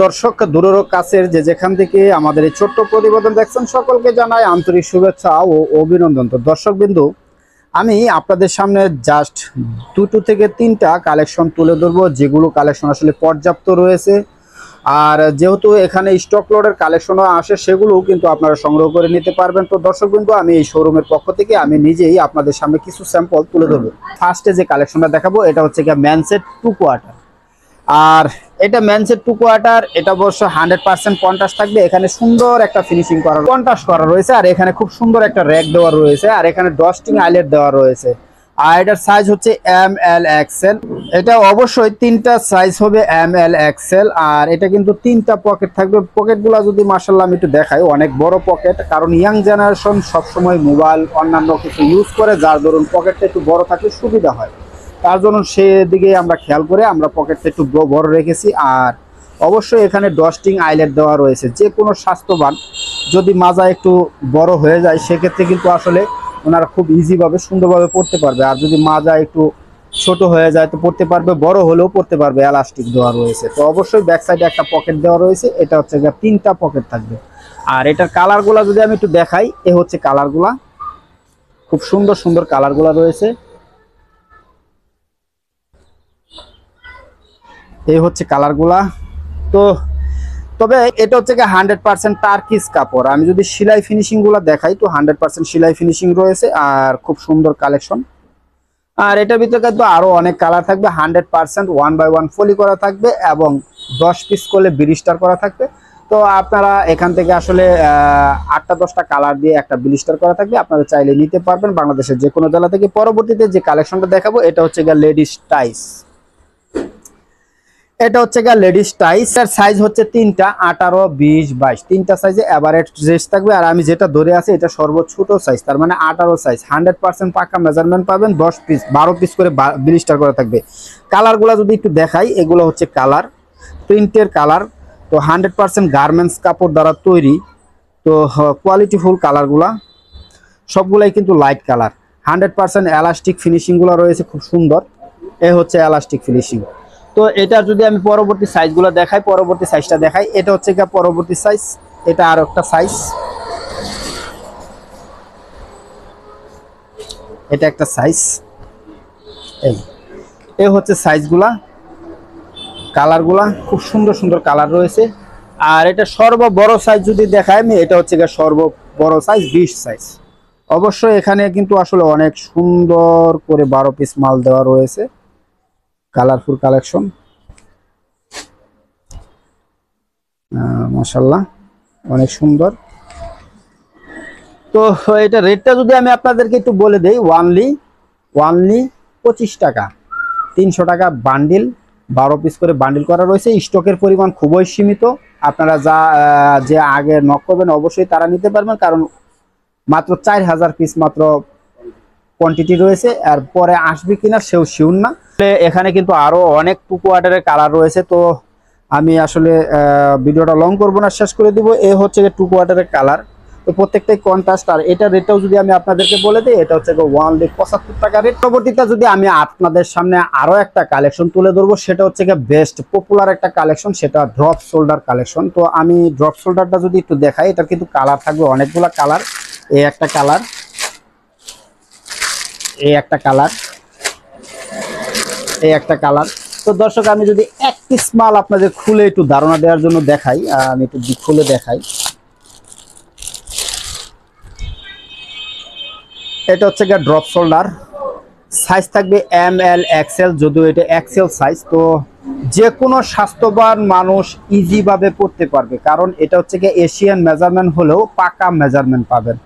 দর্শক দূরের ও কাছের যেখান থেকে আমাদের এই ছোট্ট প্রতিবেদন দেখছেন সকলকে জানাই আন্তরিক শুভেচ্ছা ও অভিনন্দন। তো দর্শকবৃন্দ, আমি আপনাদের সামনে জাস্ট দুটো থেকে তিনটা কালেকশন তুলে ধরবো, যেগুলো কালেকশন আসলে পর্যাপ্ত রয়েছে। আর যেহেতু এখানে স্টক লটের কালেকশনও আসে, সেগুলোও কিন্তু আপনারা সংগ্রহ করে নিতে পারবেন। তো দর্শকবৃন্দ, আমি এই শোরুমের পক্ষ থেকে আমি নিজেই আপনাদের সামনে কিছু স্যাম্পল তুলে ধরবো। ফার্স্টে যে কালেকশনটা দেখাবো এটা হচ্ছে গিয়ে ম্যানসেট 2 কোয়ার্টার। আর এটা ম্যানসেট 2 কোয়ার্টার, এটা অবশ্য 100% কন্ট্রাস্ট থাকবে। এখানে সুন্দর একটা ফিনিশিং করা কন্ট্রাস্ট করা রয়েছে, আর এখানে খুব সুন্দর একটা র্যাক দেওয়া রয়েছে, আর এখানে ডস্টিং আইলেট দেওয়া রয়েছে। আর এটার সাইজ হচ্ছে ML XL। এটা অবশ্যই তিনটা সাইজ হবে ML XL। আর এটা কিন্তু তিনটা পকেট থাকবে। পকেটগুলো যদি মাশাআল্লাহ আমি একটু দেখাই, অনেক বড় পকেট, কারণ ইয়াং জেনারেশন সবসময় মোবাইল অন্যান্য কিছু ইউজ করে, যার ধরুন পকেটটা একটু বড় থাকলে সুবিধা হয়। তার জন্য সেদিকে আমরা খেয়াল করে আমরা পকেটটা একটু বড় রেখেছি। আর অবশ্যই এখানে ডস্টিং আইলেট দেওয়া রয়েছে। যে কোনো স্বাস্থ্যবান যদি মাজা একটু বড় হয়ে যায়, সেক্ষেত্রে কিন্তু আসলে ওনারা খুব ইজিভাবে সুন্দরভাবে পড়তে পারবে। আর যদি মাজা একটু ছোট হয়ে যায় তো পড়তে পারবে, বড় হলেও পড়তে পারবে। এলাস্টিক দেওয়া রয়েছে। তো অবশ্যই ব্যাক সাইডে একটা পকেট দেওয়া রয়েছে। এটা হচ্ছে তিনটা পকেট থাকবে। আর এটার কালারগুলা যদি আমি একটু দেখাই, এ হচ্ছে কালারগুলা, খুব সুন্দর সুন্দর কালারগুলা রয়েছে। এই হচ্ছে কালারগুলা। তো তবে এটা হচ্ছে 100% টার্কিস কাপড়। আমি যদি সেলাই ফিনিশিং গুলা দেখাই, তো 100% সেলাই ফিনিশিং রয়েছে, আর খুব সুন্দর কালেকশন। আর এটার ভিতরে কিন্তু আরো অনেক কালার থাকবে। 100% 1/1 ফলি করা থাকবে, এবং 10 পিস করলে ব্লিস্টার করা থাকবে। তো আপনারা এখান থেকে আসলে 8টা-10টা কালার দিয়ে একটা ব্লিস্টার করা থাকবে, আপনারা চাইলে নিতে পারবেন বাংলাদেশের যে কোনো জেলা থেকে। পরবর্তীতে যে কালেকশনটা দেখাবো, এটা হচ্ছে লেডিস টাইস। এটা হচ্ছে লেডিস টাইস। এর সাইজ হচ্ছে তিনটা, 18, 20, 22 তিনটা সাইজে এভারেজ ড্রেস থাকবে। আর আমি যেটা ধরে আছি এটা সর্বছোট সাইজ, তার মানে 18 সাইজ। 100% পাকা মেজারমেন্ট পাবেন। 10 পিস 12 পিস করে ব্লিস্টার করা থাকবে। কালারগুলো যদি একটু দেখাই, এগুলো হচ্ছে কালার, প্রিন্টের কালার। তো 100% গার্মেন্টস কাপড় দ্বারা তৈরি। তো কোয়ালিটিফুল কালারগুলা সবগুলাই কিন্তু লাইট কালার। 100% এলাস্টিক ফিনিশিংগুলো রয়েছে, খুব সুন্দর। এ হচ্ছে এলাস্টিক ফিনিশিং। তো এটা যদি আমি পরবর্তী সাইজগুলো দেখাই, পরবর্তী সাইজটা দেখাই, এটা হচ্ছে পরবর্তী সাইজ। এটা আর একটা সাইজ, এটা একটা সাইজ। এই হচ্ছে সাইজগুলা, কালারগুলা খুব সুন্দর সুন্দর কালার রয়েছে। আর এটা সর্ববড় সাইজ যদি দেখাই আমি, এটা হচ্ছে সর্ববড় সাইজ 20 সাইজ। অবশ্যই এখানে কিন্তু আসলে অনেক সুন্দর করে 12 পিস মাল দেওয়া রয়েছে। কালারফুল কালেকশন, মাশাআল্লাহ অনেক সুন্দর। তো এটা রেটটা যদি আমি আপনাদেরকে একটু বলে দেই, ওয়ানলি 25 টাকা, 300 টাকা বান্ডিল। 12 পিস করে বান্ডিল করা রয়েছে। স্টকের পরিমাণ খুবই সীমিত। আপনারা যে আগে নক করবেন অবশ্যই তারা নিতে পারবেন, কারণ মাত্র 4000 পিস মাত্র কোয়ান্টিটি রয়েছে। আর পরে আসবে কিনা সেও শিওর না। এখানে কিন্তু আরো অনেক 2 কোয়ার্টারের কালার রয়েছে। তো আমি আসলে ভিডিওটা লং করবো না, শেষ করে দিব। এ হচ্ছে 2 কোয়ার্টারের কালার। তো প্রত্যেকটাই কন্ট্রাস্ট। আর এটা রেটটাও যদি আমি আপনাদেরকে বলে দিই, এটা হচ্ছে ওয়ানলি 75 টাকা রেট। পরবর্তীতে যদি আমি আপনাদের সামনে আরো একটা কালেকশন তুলে ধরবো, সেটা হচ্ছে বেস্ট পপুলার একটা কালেকশন, সেটা ড্রপ শোল্ডার কালেকশন। তো আমি ড্রপ শোল্ডারটা যদি একটু দেখাই, এটা কিন্তু কালার থাকবে অনেকগুলা কালার। এই একটা কালার, এই একটা কালার, এই একটা কালার। তো দর্শক, আমি যদি এক পিস মাল আপনাদের খুলে একটু ধারণা দেওয়ার জন্য দেখাই, আমি একটু খুলে দেখাই। এটা হচ্ছে ড্রপ শোল্ডার, সাইজ থাকবে ML XL, যদিও এটা XL সাইজ। তো যে কোনো স্বাস্থ্যবান মানুষ ইজি ভাবে পড়তে পারবে, কারণ এটা হচ্ছে এশিয়ান মেজারমেন্ট হলেও পাকা মেজারমেন্ট পাবেন।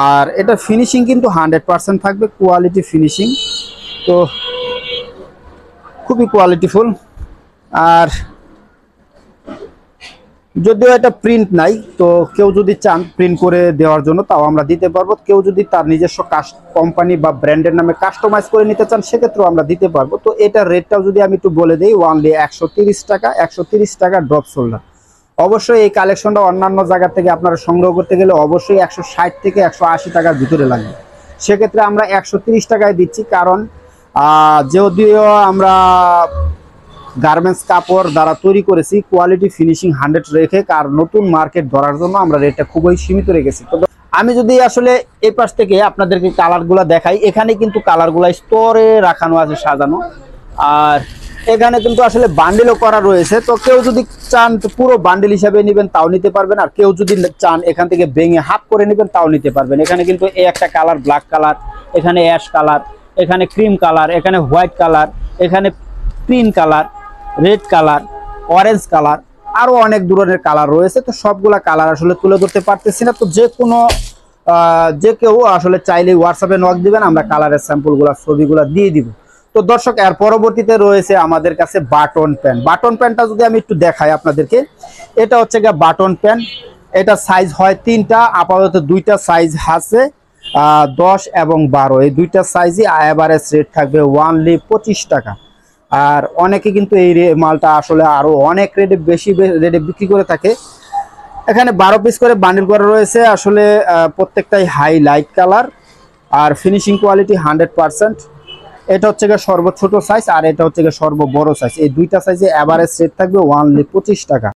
আর এটা ফিনিশিং কিন্তু 100% থাকবে, কোয়ালিটি ফিনিশিং। তো খুবই কোয়ালিটিফুল। আর যদিও এটা প্রিন্ট নাই, তো কেউ যদি চান প্রিন্ট করে দেওয়ার জন্য, তাও আমরা দিতে পারবো। কেউ যদি তার নিজস্ব কোম্পানি বা ব্র্যান্ডের নামে কাস্টমাইজ করে নিতে চান, সেক্ষেত্রেও আমরা দিতে পারবো। তো এটা রেটটাও যদি আমি একটু বলে দিই, ওয়ানলি 130 টাকা। 130 টাকা ড্রপ শোল্ডার। অবশ্যই এই কালেকশনটা অন্যান্য জায়গা থেকে আপনারা সংগ্রহ করতে গেলে অবশ্যই 160 থেকে 180 টাকার ভিতরে লাগবে। সেক্ষেত্রে আমরা 130 টাকায় দিচ্ছি, কারণ যদিও আমরা গার্মেন্টস কাপড় দ্বারা তৈরি করেছি, কোয়ালিটি ফিনিশিং 100 রেখে, আর নতুন মার্কেট ধরার জন্য আমরা রেটটা খুবই সীমিত রেখেছি। তো আমি যদি আসলে এই পাশ থেকে আপনাদেরকে কালারগুলো দেখাই, এখানে কিন্তু কালারগুলো স্তরে রাখানো আছে সাজানো, আর এখানে কিন্তু আসলে বান্ডেলও করা রয়েছে। তো কেউ যদি চান তো পুরো বান্ডেল হিসাবে নেবেন তাও নিতে পারবেন, আর কেউ যদি চান এখান থেকে ভেঙে হাফ করে নেবেন তাও নিতে পারবেন। এখানে কিন্তু এই একটা কালার ব্ল্যাক কালার, এখানে অ্যাশ কালার, এখানে ক্রিম কালার, এখানে হোয়াইট কালার, এখানে pink colour, red colour, orange colour, আরো অনেক ধরনের কালার রয়েছে। তো সবগুলা কালার আসলে তুলে ধরতে পারতেছি না। তো যে কেউ আসলে চাইলে হোয়াটসঅ্যাপে নক দিবেন, আমরা কালারের স্যাম্পলগুলা ছবিগুলা দিয়ে দিব। তো দর্শক, এর পরবর্তীতে রয়েছে আমাদের কাছে বাটন প্যান্ট। বাটন প্যান্টটা যদি আমি একটু দেখাই আপনাদেরকে, এটা হচ্ছে গিয়ে বাটন প্যান্ট। এটা সাইজ হয় 3টা, আপাতত 2টা সাইজ আছে, 10 এবং 12, এই 2টা সাইজই এভারেজ রেট থাকবে ওনলি 25 টাকা। আর অনেকে কিন্তু এই মালটা আসলে আরো অনেক রেটে বেশি রেটে বিক্রি করে থাকে। এখানে 12 পিস করে বান্ডেল করা রয়েছে, আসলে প্রত্যেকটাই হাই লাইট কালার, আর ফিনিশিং কোয়ালিটি 100%। এটা হচ্ছে গিয়ে সর্ব ছোট সাইজ, আর এটা হচ্ছে গিয়ে সর্ব বড় সাইজ। এই 2টা সাইজে এভারেজ রেট থাকবে ওনলি 25 টাকা।